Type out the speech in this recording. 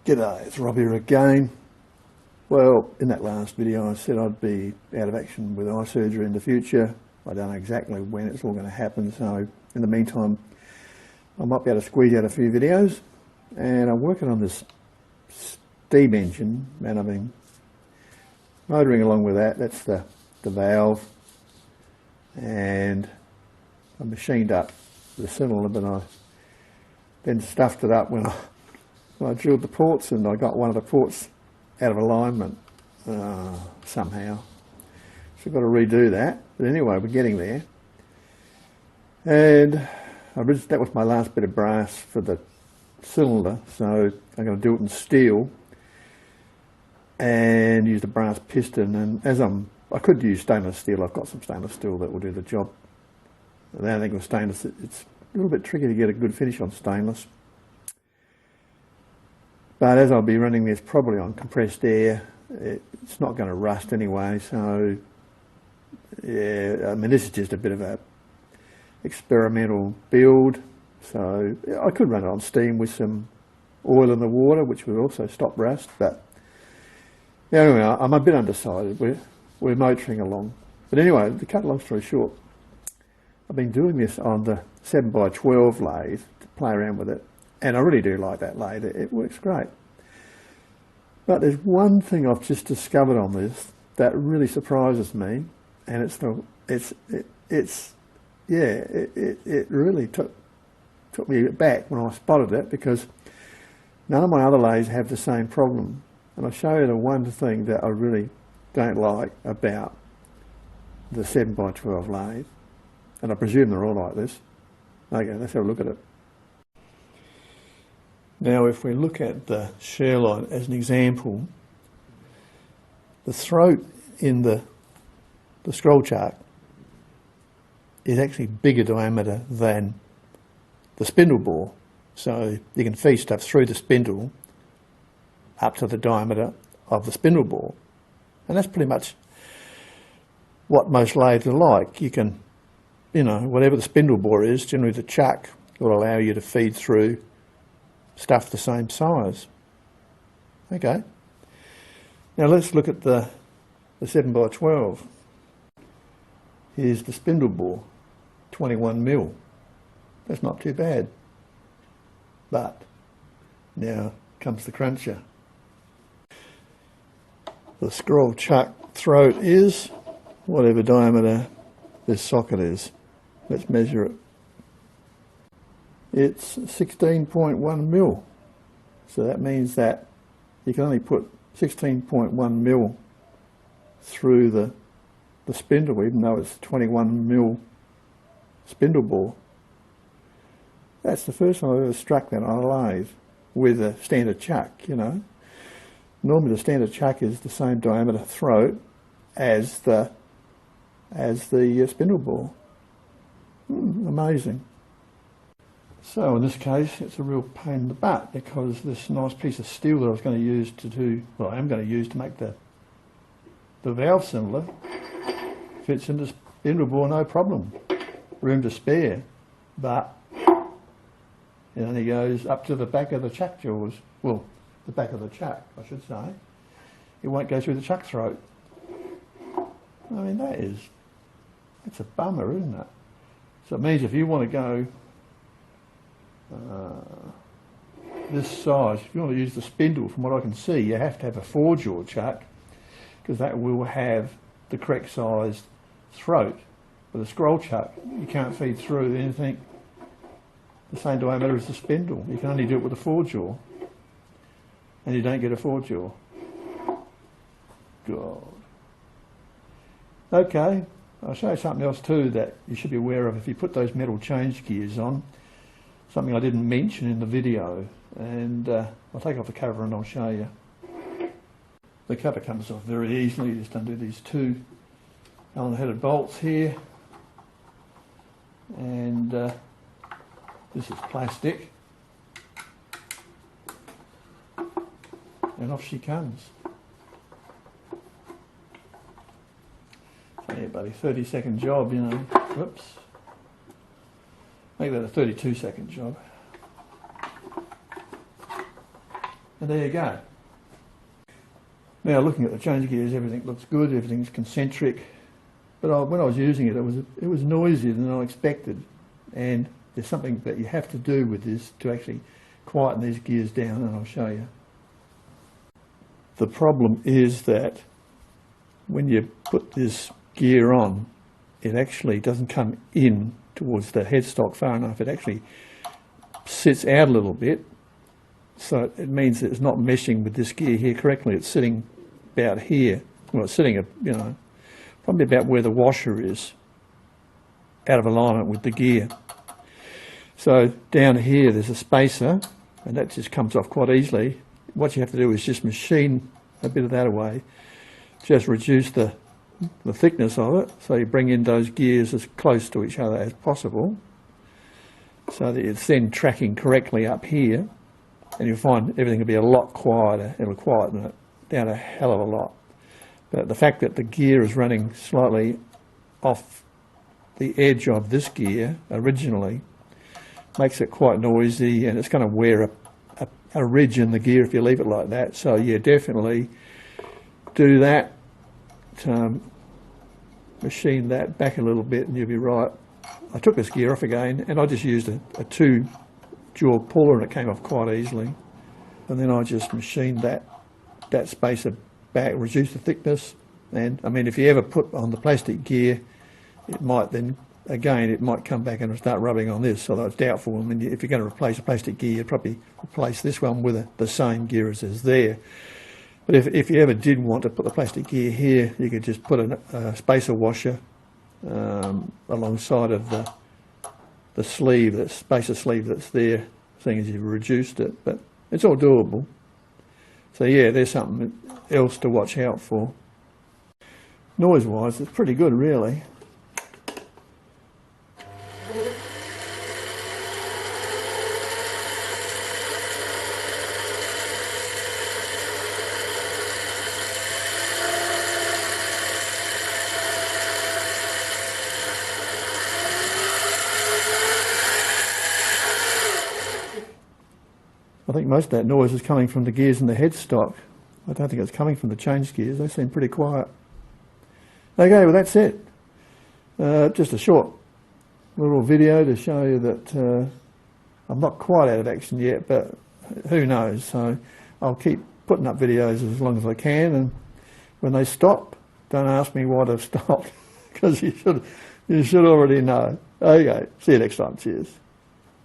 G'day, it's Rob here again. Well, in that last video I said I'd be out of action with eye surgery in the future. I don't know exactly when it's all going to happen, so in the meantime I might be able to squeeze out a few videos. And I'm working on this steam engine, and I've been motoring along with that. That's the valve, and I machined up the cylinder, but I then stuffed it up when I drilled the ports, and I got one of the ports out of alignment somehow. So I've got to redo that. But anyway, we're getting there. And that was my last bit of brass for the cylinder, so I'm going to do it in steel and use the brass piston. And as I could use stainless steel. I've got some stainless steel that will do the job. The only thing with stainless, it's a little bit tricky to get a good finish on stainless. But as I'll be running this probably on compressed air, it's not going to rust anyway. So yeah, I mean, this is just a bit of a experimental build. So I could run it on steam with some oil in the water, which would also stop rust. But yeah, anyway, I'm a bit undecided. We're motoring along. But anyway, to cut a long story short, I've been doing this on the 7x12 lathe to play around with it. And I really do like that lathe. It works great. But there's one thing I've just discovered on this that really surprises me, and it really took me back when I spotted it, because none of my other lathes have the same problem. And I'll show you the one thing that I really don't like about the 7x12 lathe, and I presume they're all like this. Okay, let's have a look at it. Now, if we look at the share line as an example, the throat in the scroll chuck is actually bigger diameter than the spindle bore. So you can feed stuff through the spindle up to the diameter of the spindle bore. And that's pretty much what most lathes are like. You can, whatever the spindle bore is, generally the chuck will allow you to feed through stuff the same size. Okay. Now let's look at the 7x12. Here's the spindle bore, 21mm. That's not too bad. But now comes the cruncher. The scroll chuck throat is whatever diameter this socket is. Let's measure it. It's 16.1mm. So that means that you can only put 16.1mm through the spindle, even though it's 21mm spindle bore. That's the first time I've ever struck that on a lathe with a standard chuck, Normally the standard chuck is the same diameter throat as the spindle bore. Amazing. So in this case, it's a real pain in the butt, because this nice piece of steel that I was going to use I am going to use to make the valve cylinder fits into the spindle bore, no problem. Room to spare, but it only goes up to the back of the chuck jaws. Well, the back of the chuck, I should say. It won't go through the chuck throat. I mean, that's a bummer, isn't it? So it means if you want to go this size, if you want to use the spindle, from what I can see, you have to have a 4-jaw chuck, because that will have the correct sized throat. With a scroll chuck, you can't feed through anything the same diameter as the spindle. You can only do it with a 4-jaw, and you don't get a 4-jaw. God. Okay, I'll show you something else too that you should be aware of if you put those metal change gears on. Something I didn't mention in the video, and I'll take off the cover and I'll show you. The cover comes off very easily. You just undo these 2 Allen-headed bolts here, and this is plastic, and off she comes. So yeah, buddy, 30-second job, Whoops. Make that a 32-second job. And there you go. Now looking at the change gears, everything looks good, everything's concentric. But when I was using it, it was noisier than I expected. And there's something that you have to do with this to actually quieten these gears down, and I'll show you. The problem is that when you put this gear on, it actually doesn't come in towards the headstock far enough. It actually sits out a little bit, so it means that it's not meshing with this gear here correctly. It's sitting about here. Well, it's sitting, you know, probably about where the washer is, out of alignment with the gear. So down here there's a spacer, and that just comes off quite easily. What you have to do is just machine a bit of that away, just reduce the thickness of it, so you bring in those gears as close to each other as possible, so that it's then tracking correctly up here, and you'll find everything will be a lot quieter. It'll quieten it down a hell of a lot. But the fact that the gear is running slightly off the edge of this gear originally makes it quite noisy, and it's going to wear a ridge in the gear if you leave it like that. So yeah, definitely do that. Machine that back a little bit and you'll be right. I took this gear off again, and I just used a 2-jaw puller, and it came off quite easily. And then I just machined that spacer back, reduce the thickness. And I mean, if you ever put on the plastic gear, it might then, again, it might come back and start rubbing on this, although it's doubtful. I mean, if you're going to replace a plastic gear, you'd probably replace this one with the same gear as is there. But if you ever did want to put the plastic gear here, you could just put a spacer washer alongside of the sleeve, that spacer sleeve that's there, seeing as you've reduced it. But it's all doable. So yeah, there's something else to watch out for. Noise-wise, it's pretty good, really. I think most of that noise is coming from the gears in the headstock. I don't think it's coming from the change gears. They seem pretty quiet. Okay, well that's it. Just a short little video to show you that I'm not quite out of action yet, but who knows. So I'll keep putting up videos as long as I can, and when they stop, don't ask me why they've stopped, because you should already know. Okay, see you next time. Cheers.